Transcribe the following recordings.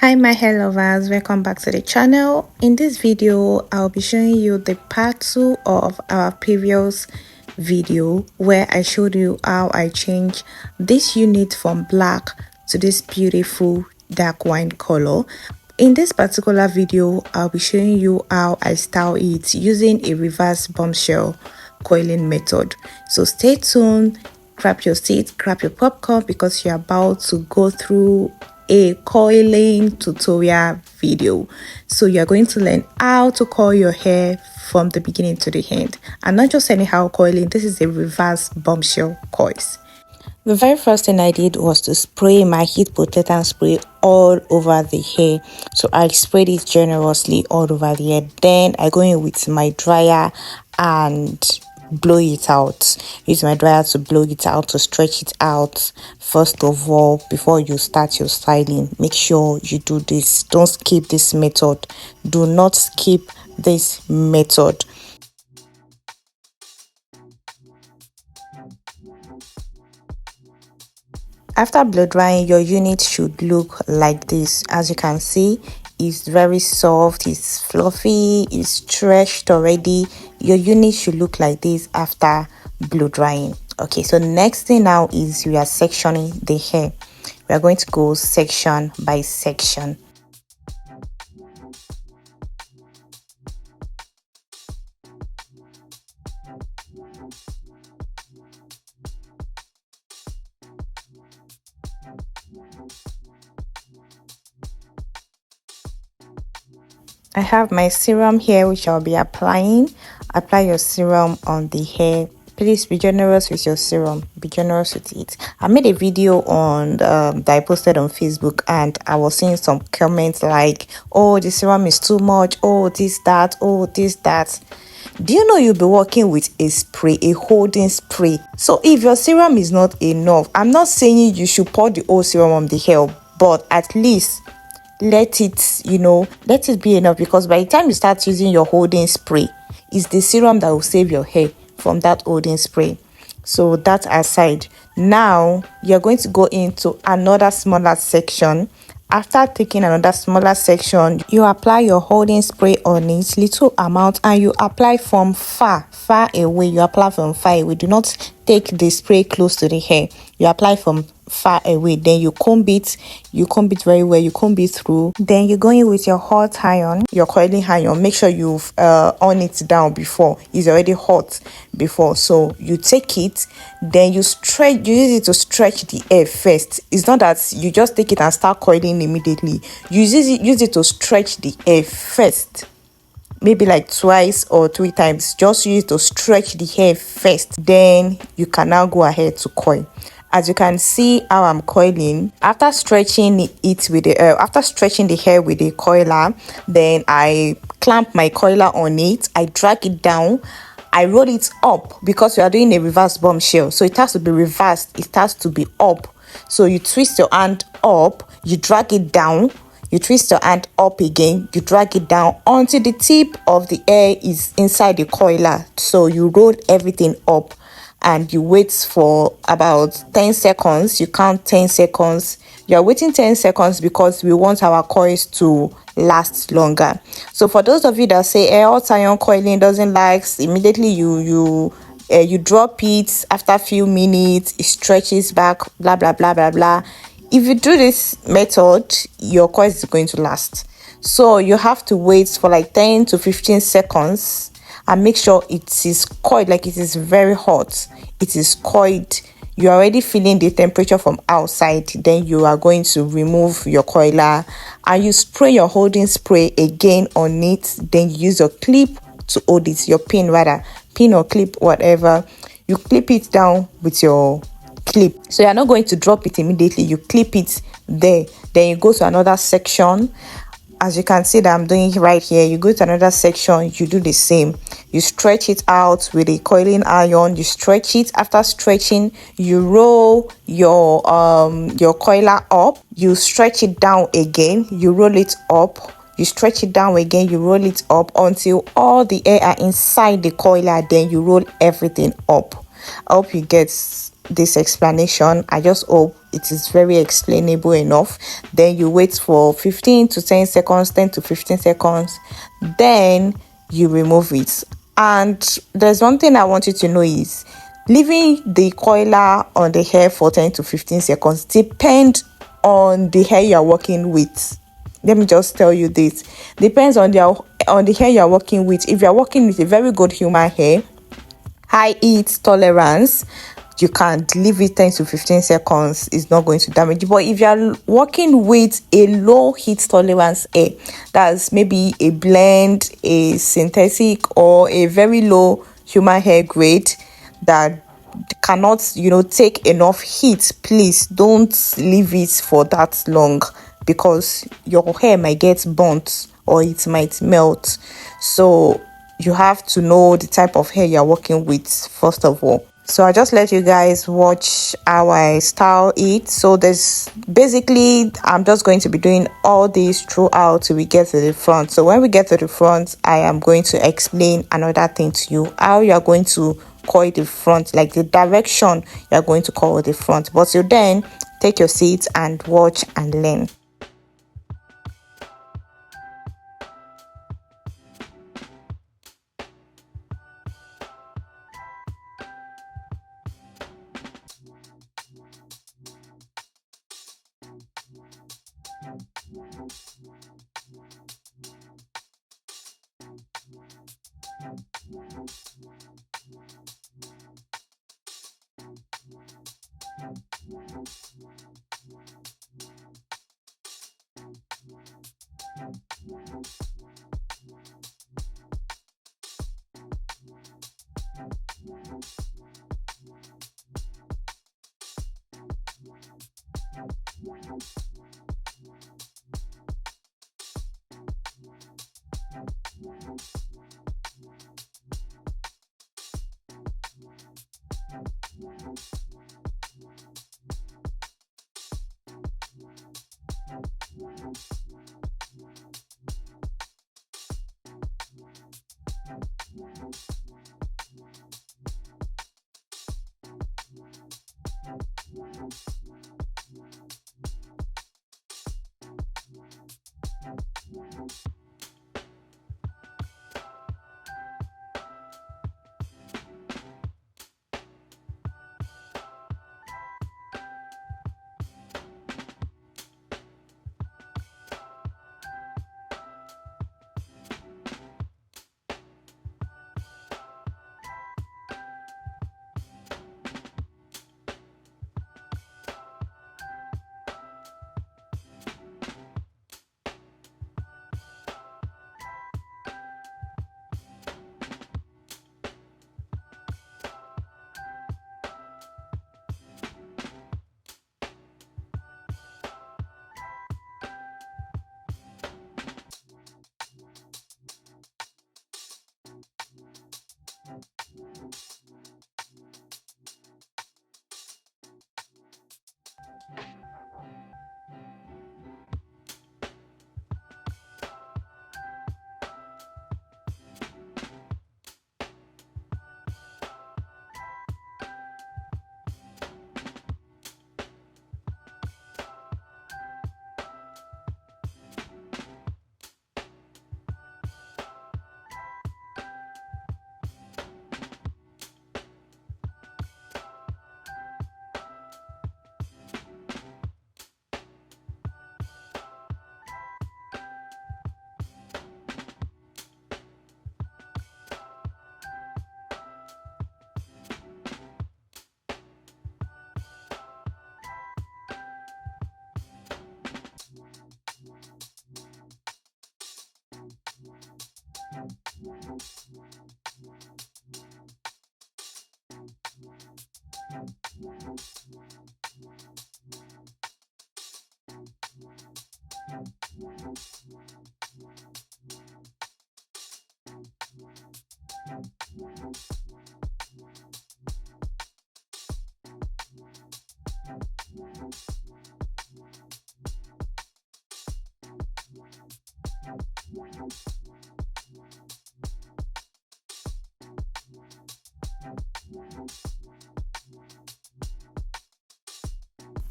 Hi my hair lovers, welcome back to the channel. In this video I'll be showing you the part 2 of our previous video where I showed you how I changed this unit from black to this beautiful dark wine color. In this particular video I'll be showing you how I style it using a reverse bombshell coiling method. So stay tuned, grab your seat, grab your popcorn because you're about to go through a coiling tutorial video. So you're going to learn how to coil your hair from the beginning to the end, and not just anyhow coiling. This is a reverse bombshell coils. The very first thing I did was to spray my heat protectant spray all over the hair. So I sprayed it generously all over the hair. Then I go in with my dryer and blow it out. Use my dryer to blow it out, to stretch it out. First of all, before you start your styling, make sure you do this. Don't skip this method. Do not skip this method. After blow drying, your unit should look like this. As you can see, it's very soft, it's fluffy, it's stretched already. Your unit should look like this after blow drying. Okay, so next thing now is we are sectioning the hair. We are going to go section by section. I have my serum here which I'll be applying. Apply your serum on the hair. Please be generous with your serum. Be generous with it. I made a video on that I posted on Facebook, and I was seeing some comments like, oh, the serum is too much, oh this that, oh this that. Do you know you'll be working with a spray, a holding spray? So if your serum is not enough, I'm not saying you should pour the whole serum on the hair, but at least let it be enough, because by the time you start using your holding spray, it's the serum that will save your hair from that holding spray. So that aside, now you're going to go into another smaller section. After taking another smaller section, you apply your holding spray on it, little amount, and you apply from far away. You apply from far away. Do not take the spray close to the hair. You apply from far away. Then you comb it very well. You comb it through. Then you go in with your hot iron, your coiling iron. Make sure you've on it down before. It's already hot before. So you take it, then you use it to stretch the hair first. It's not that you just take it and start coiling immediately. You use it to stretch the hair first. Maybe like twice or 3 times. Just use it to stretch the hair first. Then you can now go ahead to coil. As you can see how I'm coiling, after stretching the hair with the coiler, then I clamp my coiler on it. I drag it down. I roll it up because we are doing a reverse bombshell, so it has to be reversed. It has to be up. So you twist your hand up, you drag it down. You twist your hand up again, you drag it down until the tip of the hair is inside the coiler. So you roll everything up and you wait for about 10 seconds. You count 10 seconds. You're waiting 10 seconds because we want our coils to last longer. So for those of you that say hot iron coiling doesn't last, immediately you drop it after a few minutes, it stretches back, blah blah blah blah blah. If you do this method, your coil is going to last. So you have to wait for like 10 to 15 seconds and make sure it is coiled, like it is very hot. It is coiled. You're already feeling the temperature from outside. Then you are going to remove your coiler and you spray your holding spray again on it. Then you use your clip to hold it, your pin or clip, whatever. You clip it down with your clip. So you're not going to drop it immediately. You clip it there. Then you go to another section. As you can see that I'm doing right here, you go to another section, you do the same. You stretch it out with a coiling iron. You stretch it. After stretching, you roll your coiler up. You stretch it down again. You roll it up. You stretch it down again. You roll it up until all the air are inside the coiler. Then you roll everything up. I hope you get this explanation. I just hope it is very explainable enough. Then you wait for 15 to 10 seconds, 10 to 15 seconds, then you remove it. And there's one thing I want you to know is leaving the coiler on the hair for 10 to 15 seconds depends on the hair you're working with. Let me just tell you this. Depends on the hair you're working with. If you're working with a very good human hair, high heat tolerance, you can leave it 10 to 15 seconds. It's not going to damage you. But if you're working with a low heat tolerance hair, that's maybe a blend, a synthetic, or a very low human hair grade that cannot take enough heat, please don't leave it for that long, because your hair might get burnt or it might melt. So you have to know the type of hair you're working with first of all. So I just let you guys watch how I style it. So there's basically, I'm just going to be doing all this throughout till we get to the front. So when we get to the front, I am going to explain another thing to you, how you are going to coil the front, like the direction you are going to coil the front. But till then, take your seat and watch and learn.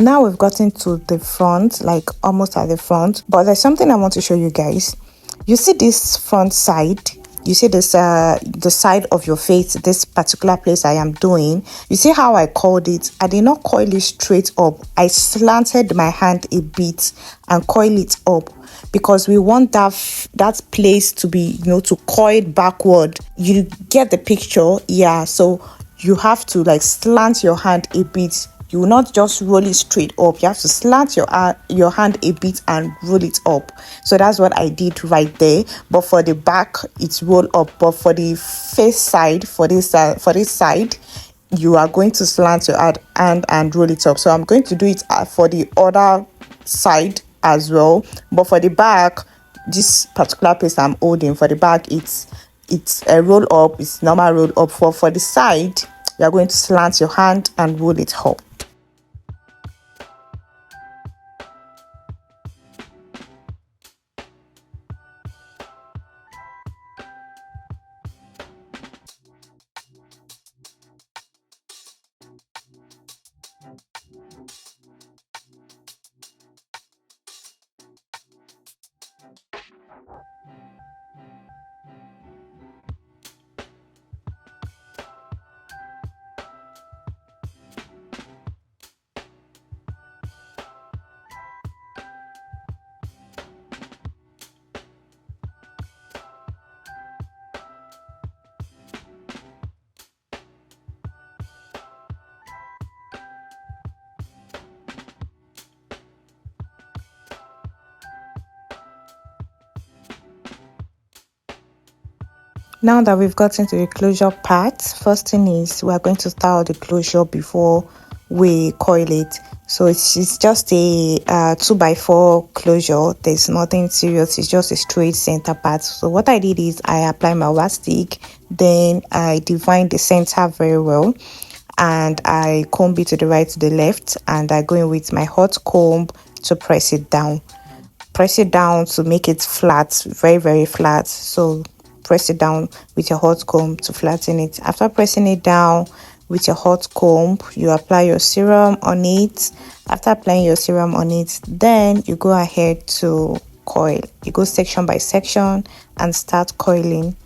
Now we've gotten to the front, like almost at the front, but there's something I want to show you guys. You see this front side, you see this the side of your face, this particular place I am doing. You see how I coiled it? I did not coil it straight up. I slanted my hand a bit and coil it up, because we want that place to be, to coil backward. You get the picture? Yeah. So you have to like slant your hand a bit. You will not just roll it straight up. You have to slant your hand a bit and roll it up. So that's what I did right there. But for the back, it's roll up. But for the face side, for this side, you are going to slant your hand and roll it up. So I'm going to do it for the other side as well. But for the back, this particular place I'm holding, for the back, it's a roll up. It's normal roll up. For the side, you are going to slant your hand and roll it up. Now that we've gotten to the closure part, first thing is we are going to style the closure before we coil it. So it's just a 2x4 closure. There's nothing serious. It's just a straight center part. So what I did is I applied my wax stick, then I defined the center very well, and I comb it to the right, to the left, and I go in with my hot comb to press it down. Press it down to make it flat, very, very flat. So press it down with your hot comb to flatten it. After pressing it down with your hot comb, you apply your serum on it. After applying your serum on it, then you go ahead to coil. You go section by section and start coiling.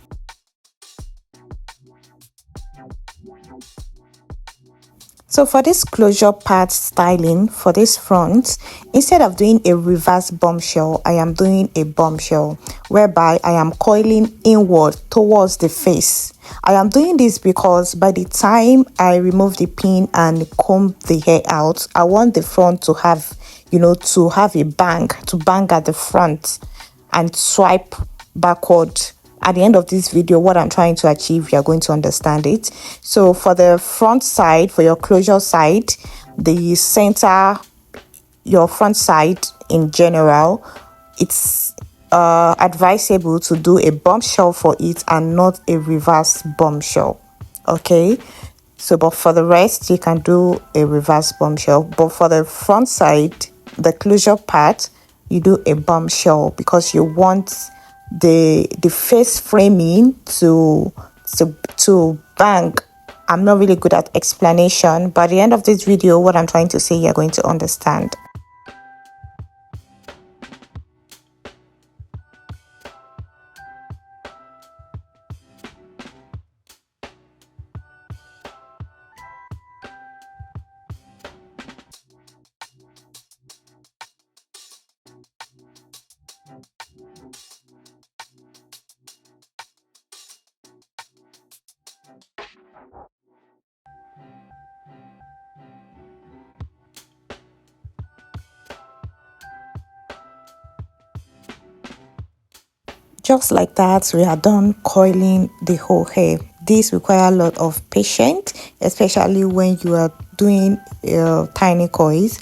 So for this closure part styling, for this front, instead of doing a reverse bombshell, I am doing a bombshell, whereby I am coiling inward towards the face. I am doing this because by the time I remove the pin and comb the hair out, I want the front to have, to have a bang, to bang at the front and swipe backward. At the end of this video, what I'm trying to achieve, you're going to understand it. So for the front side, for your closure side, the center, your front side in general, it's advisable to do a bombshell for it and not a reverse bombshell. Okay, so but for the rest, you can do a reverse bombshell. But for the front side, the closure part, you do a bombshell because you want the face framing to bang. I'm not really good at explanation, but at the end of this video, what I'm trying to say, you're going to understand. Just like that, we are done coiling the whole hair. This requires a lot of patience, especially when you are doing tiny coils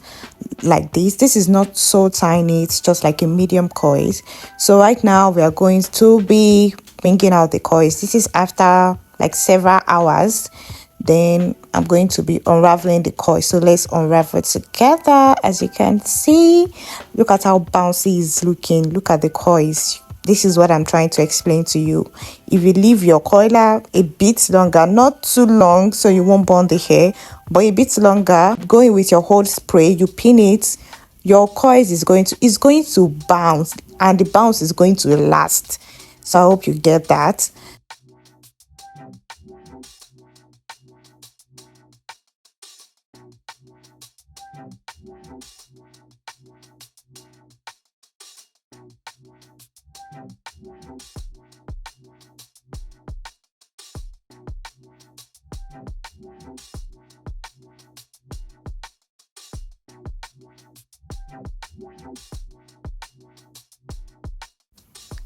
like this. This is not so tiny, it's just like a medium coils. So right now we are going to be bringing out the coils. This is after like several hours. Then I'm going to be unraveling the coil. So let's unravel it together. As you can see, look at how bouncy it's looking. Look at the coils. This is what I'm trying to explain to you. If you leave your coiler a bit longer, not too long so you won't burn the hair, but a bit longer, going with your whole spray, you pin it, your coils is going to bounce, and the bounce is going to last. So I hope you get that.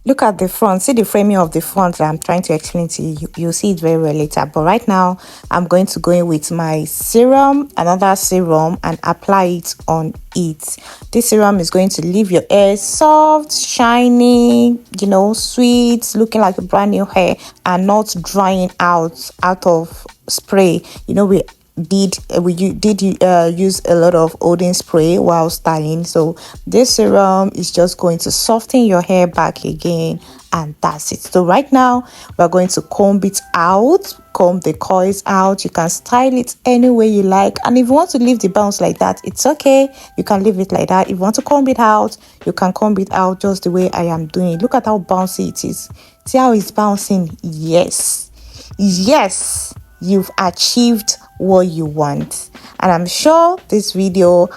Look at the front. See the framing of the front that I'm trying to explain to you. You'll see it very well later. But right now, I'm going to go in with my serum, another serum, and apply it on it. This serum is going to leave your hair soft, shiny, sweet, looking like a brand new hair, and not drying out of spray. We did use a lot of Odin spray while styling, so this serum is just going to soften your hair back again, and that's it. So right now we're going to comb it out, comb the coils out. You can style it any way you like, and if you want to leave the bounce like that, it's okay. You can leave it like that. If you want to comb it out, you can comb it out just the way I am doing. Look at how bouncy it is. See how it's bouncing? Yes, you've achieved what you want, and I'm sure this video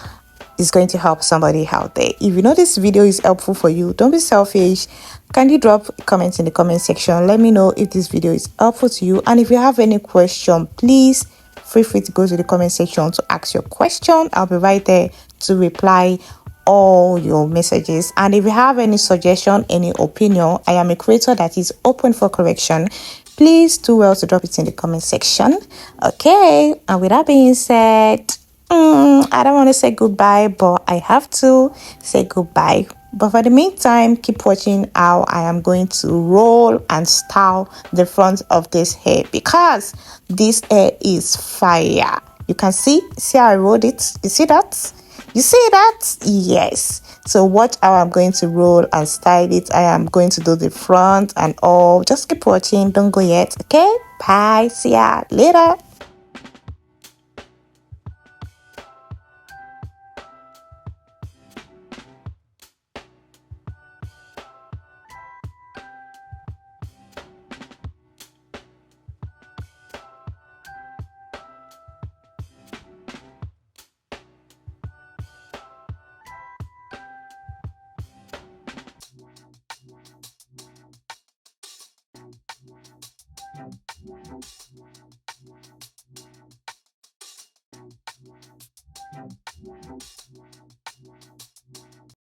is going to help somebody out there. If you know this video is helpful for you, don't be selfish. Kindly drop comments in the comment section. Let me know if this video is helpful to you, and if you have any question, please feel free to go to the comment section to ask your question. I'll be right there to reply all your messages. And if you have any suggestion, any opinion, I am a creator that is open for correction. Please do well to drop it in the comment section. Okay, and with that being said, I don't want to say goodbye, but I have to say goodbye. But for the meantime, keep watching how I am going to roll and style the front of this hair, because this hair is fire. You can see how I rolled it. You see that? You see that? Yes. So watch how I'm going to roll and style it. I am going to do the front and all. Just keep watching. Don't go yet. Okay? Bye. See ya later.